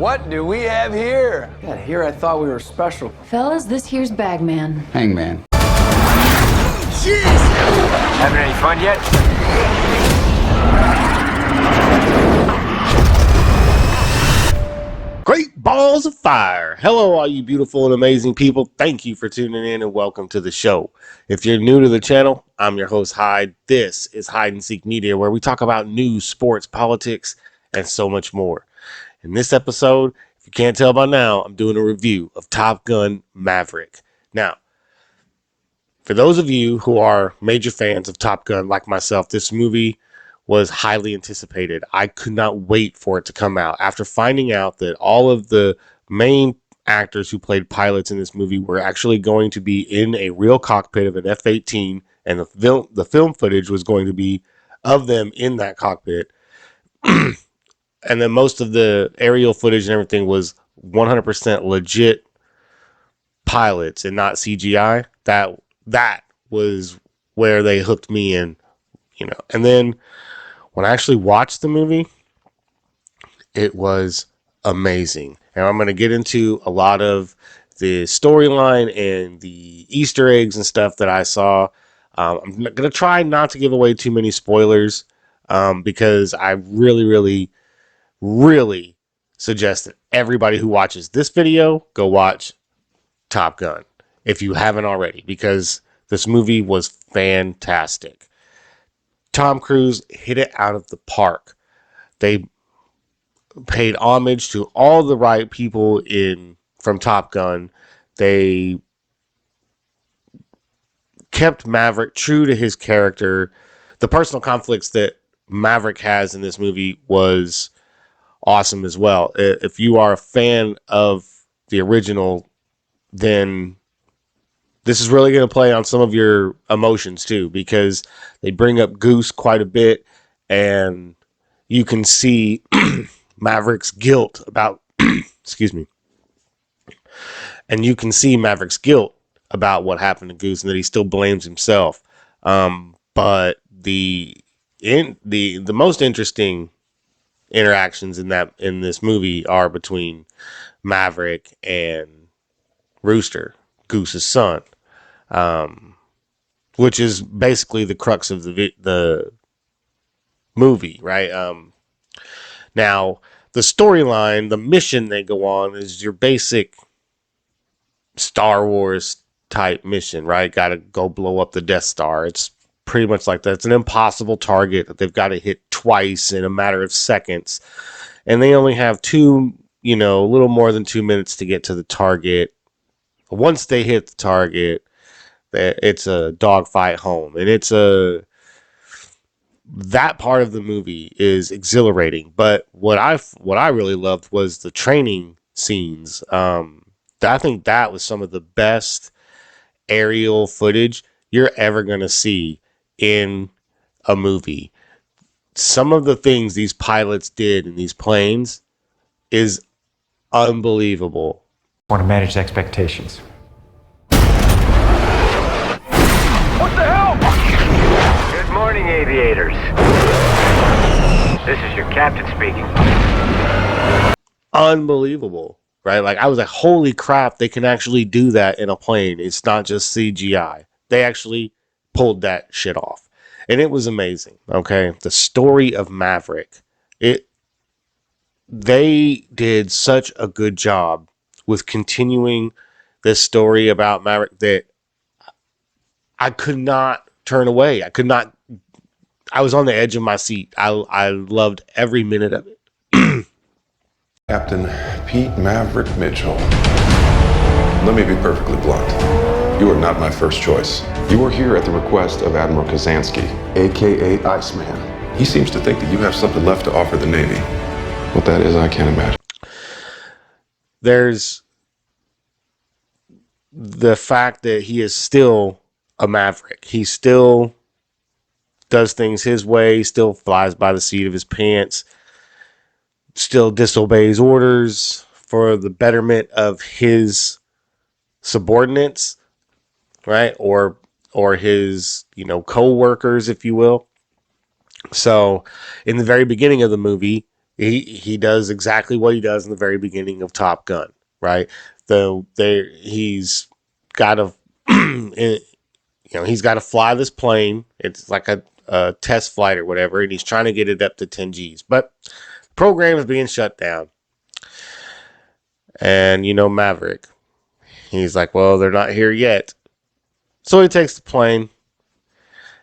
What do we have here? God, here I thought we were special. Fellas, this here's Bagman. Hangman. Jeez! Having any fun yet? Great balls of fire. Hello, all you beautiful and amazing people. Thank you for tuning in and welcome to the show. If you're new to the channel, I'm your host, Hyde. This is Hide and Seek Media, where we talk about news, sports, politics, and so much more. In this episode, if you can't tell by now, I'm doing a review of Topgun Maverick. Now, for those of you who are major fans of Top Gun like myself, this movie was highly anticipated. I could not wait for it to come out. After finding out that all of the main actors who played pilots in this movie were actually going to be in a real cockpit of an F-18, and the film footage was going to be of them in that cockpit, and then most of the aerial footage and everything was 100% legit pilots and not CGI, that was where they hooked me in, you know. And then when I actually watched the movie, it was amazing. And I'm going to get into a lot of the storyline and the Easter eggs and stuff that I saw. I'm going to try not to give away too many spoilers because I really suggest that everybody who watches this video go watch Top Gun if you haven't already, because this movie was fantastic. Tom Cruise hit it out of the park. They paid homage to all the right people from Top Gun. They kept Maverick true to his character. The personal conflicts that Maverick has in this movie was awesome as well. If you are a fan of the original, then this is really going to play on some of your emotions too, because they bring up Goose quite a bit, and you can see Maverick's guilt about excuse me. And you can see Maverick's guilt about what happened to Goose and that he still blames himself. But the most interesting interactions in this movie are between Maverick and Rooster, Goose's son, which is basically the crux of the movie, right? Now, the storyline, the mission they go on is your basic Star Wars type mission, right? Got to go blow up the Death Star. It's pretty much like that. It's an impossible target that they've got to hit twice in a matter of seconds. And they only have a little more than 2 minutes to get to the target. Once they hit the target, it's a dogfight home. And that part of the movie is exhilarating. But what I really loved was the training scenes. I think that was some of the best aerial footage you're ever going to see in a movie. Some of the things these pilots did in these planes is unbelievable. I want to manage expectations. What the hell? Good morning, aviators. This is your captain speaking. Unbelievable, right? Like, I was like, holy crap, they can actually do that in a plane. It's not just CGI. They actually pulled that shit off. And it was amazing, okay? The story of Maverick. They did such a good job with continuing this story about Maverick that I could not turn away. I was on the edge of my seat. I loved every minute of it. Captain Pete Maverick Mitchell. Let me be perfectly blunt. You are not my first choice. You are here at the request of Admiral Kazansky, aka Iceman. He seems to think that you have something left to offer the Navy. What that is, I can't imagine. There's the fact that he is still a Maverick. He still does things his way, still flies by the seat of his pants, still disobeys orders for the betterment of his subordinates, right? Or his, co-workers, if you will. So in the very beginning of the movie, he does exactly what he does in the very beginning of Top Gun, right? Though he's got to, he's got to fly this plane. It's like a test flight or whatever, and he's trying to get it up to 10 Gs. But the program is being shut down. And, Maverick, he's like, well, they're not here yet. So he takes the plane.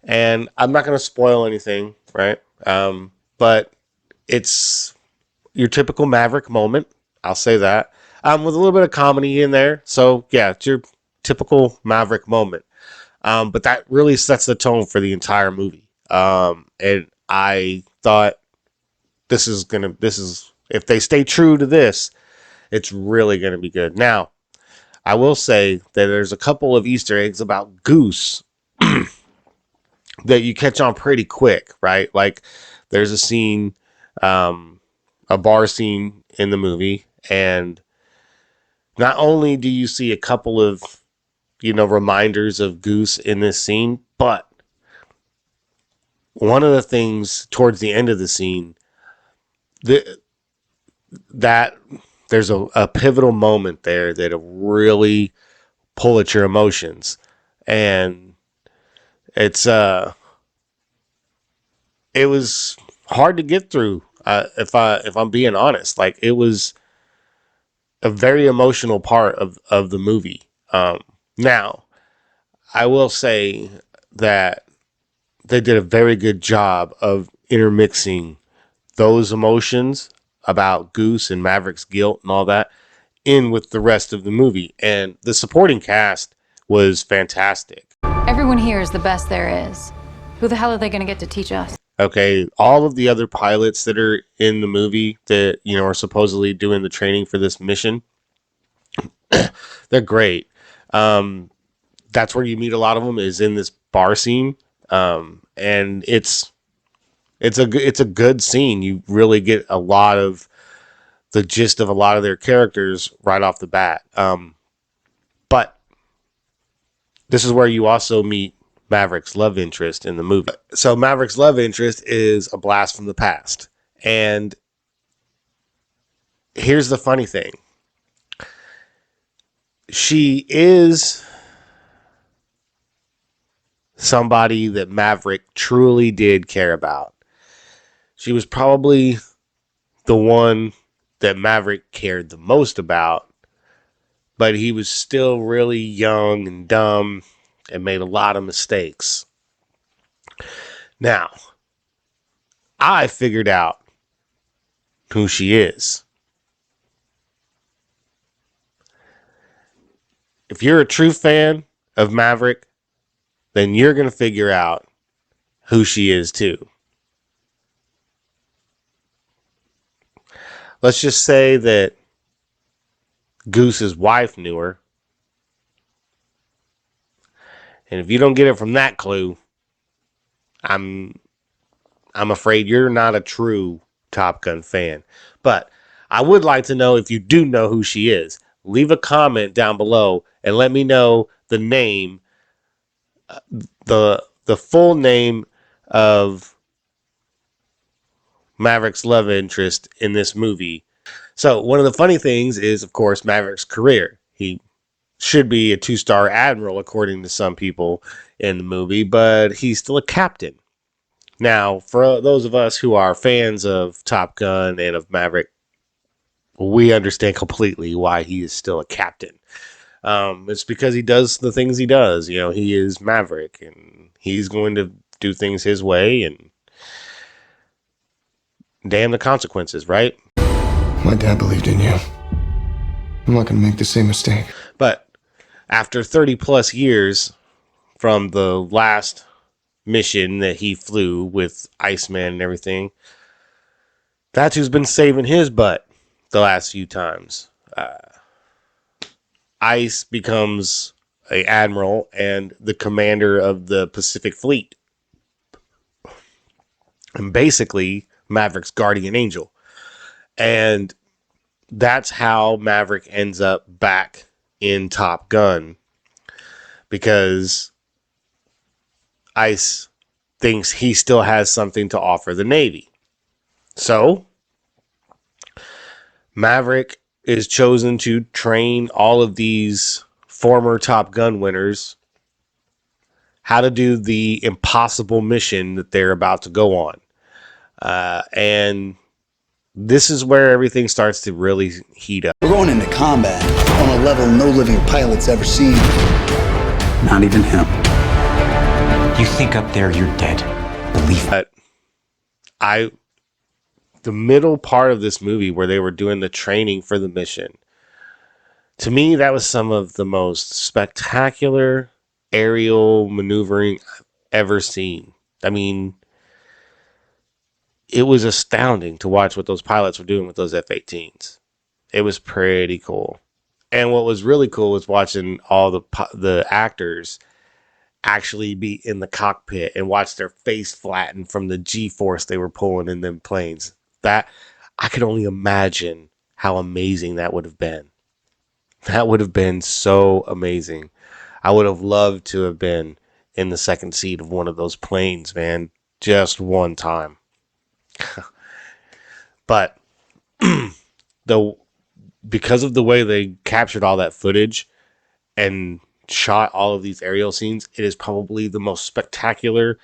And I'm not going to spoil anything, right? But it's your typical Maverick moment. I'll say that. With a little bit of comedy in there. So, yeah, it's your typical Maverick moment. But that really sets the tone for the entire movie. And I thought if they stay true to this, it's really going to be good. Now, I will say that there's a couple of Easter eggs about Goose that you catch on pretty quick, right? Like there's a scene, a bar scene in the movie, and not only do you see a couple of, reminders of Goose in this scene, but one of the things towards the end of the scene, that there's a pivotal moment there that'll really pull at your emotions. And it was hard to get through. If I'm being honest, like it was a very emotional part of the movie. Now I will say that they did a very good job of intermixing those emotions about Goose and Maverick's guilt and all that in with the rest of the movie. And the supporting cast was fantastic. Everyone here is the best there is. Who the hell are they going to get to teach us? Okay, all of the other pilots that are in the movie that, are supposedly doing the training for this mission, they're great. That's where you meet a lot of them, is in this bar scene. And it's a good scene. You really get a lot of the gist of a lot of their characters right off the bat. But this is where you also meet Maverick's love interest in the movie. So Maverick's love interest is a blast from the past. And here's the funny thing. She is somebody that Maverick truly did care about. She was probably the one that Maverick cared the most about, but he was still really young and dumb and made a lot of mistakes. Now, I figured out who she is. If you're a true fan of Maverick, then you're going to figure out who she is too. Let's just say that Goose's wife knew her. And if you don't get it from that clue, I'm afraid you're not a true Top Gun fan. But I would like to know if you do know who she is. Leave a comment down below and let me know the name, the full name of Maverick's love interest in this movie. So one of the funny things is, of course, Maverick's career. He should be a 2-star admiral, according to some people in the movie, but he's still a captain. Now, for those of us who are fans of Top Gun and of Maverick, we understand completely why he is still a captain. It's because he does the things he does. He is Maverick, and he's going to do things his way, and damn the consequences, right? My dad believed in you. I'm not going to make the same mistake. But after 30 plus years from the last mission that he flew with Iceman and everything, that's who's been saving his butt the last few times. Ice becomes an admiral and the commander of the Pacific Fleet. And basically, Maverick's guardian angel. And that's how Maverick ends up back in Top Gun, because Ice thinks he still has something to offer the Navy. So Maverick is chosen to train all of these former Top Gun winners how to do the impossible mission that they're about to go on. And this is where everything starts to really heat up. We're going into combat on a level no living pilot's ever seen. Not even him. You think up there you're dead. Believe it. But the middle part of this movie where they were doing the training for the mission, to me, that was some of the most spectacular aerial maneuvering I've ever seen. I mean, it was astounding to watch what those pilots were doing with those F-18s. It was pretty cool. And what was really cool was watching all the actors actually be in the cockpit and watch their face flatten from the G-force they were pulling in them planes. That, I could only imagine how amazing that would have been. That would have been so amazing. I would have loved to have been in the second seat of one of those planes, man. Just one time. But because of the way they captured all that footage and shot all of these aerial scenes, it is probably the most spectacular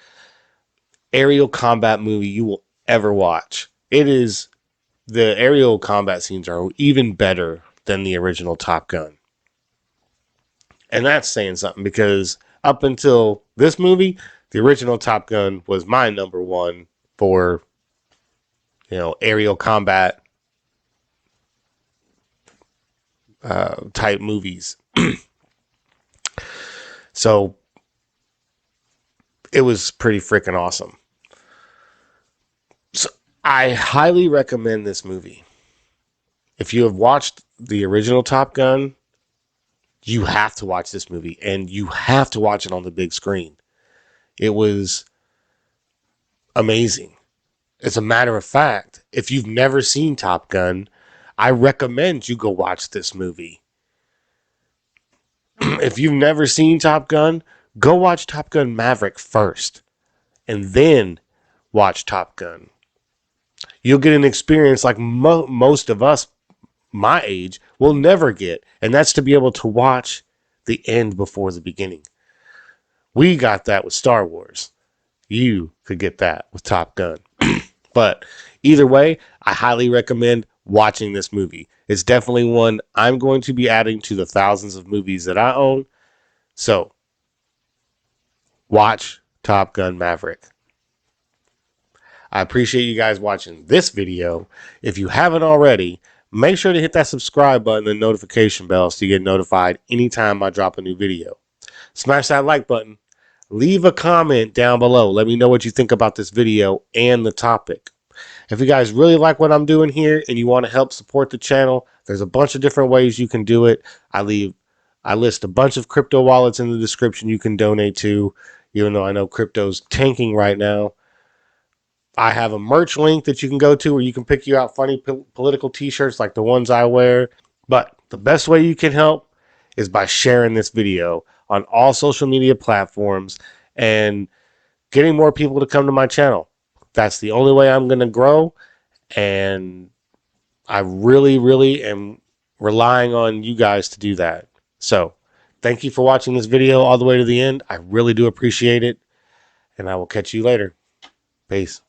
aerial combat movie you will ever watch. The aerial combat scenes are even better than the original Top Gun. And that's saying something, because up until this movie, the original Top Gun was my number one for, aerial combat type movies. So it was pretty freaking awesome. So I highly recommend this movie. If you have watched the original Top Gun, you have to watch this movie, and you have to watch it on the big screen. It was amazing. As a matter of fact, if you've never seen Top Gun, I recommend you go watch this movie. If you've never seen Top Gun, go watch Top Gun Maverick first, and then watch Top Gun. You'll get an experience like most of us my age will never get, and that's to be able to watch the end before the beginning. We got that with Star Wars. You could get that with Top Gun. But either way, I highly recommend watching this movie. It's definitely one I'm going to be adding to the thousands of movies that I own. So, watch Top Gun Maverick. I appreciate you guys watching this video. If you haven't already, make sure to hit that subscribe button and notification bell so you get notified anytime I drop a new video. Smash that like button. Leave a comment down below. Let me know what you think about this video and the topic. If you guys really like what I'm doing here and you want to help support the channel, there's a bunch of different ways you can do it. I list a bunch of crypto wallets in the description you can donate to, even though I know crypto's tanking right now. I have a merch link that you can go to where you can pick you out funny political t-shirts like the ones I wear. But the best way you can help is by sharing this video on all social media platforms and getting more people to come to my channel. That's the only way I'm going to grow. And I really, really am relying on you guys to do that. So thank you for watching this video all the way to the end. I really do appreciate it. And I will catch you later. Peace.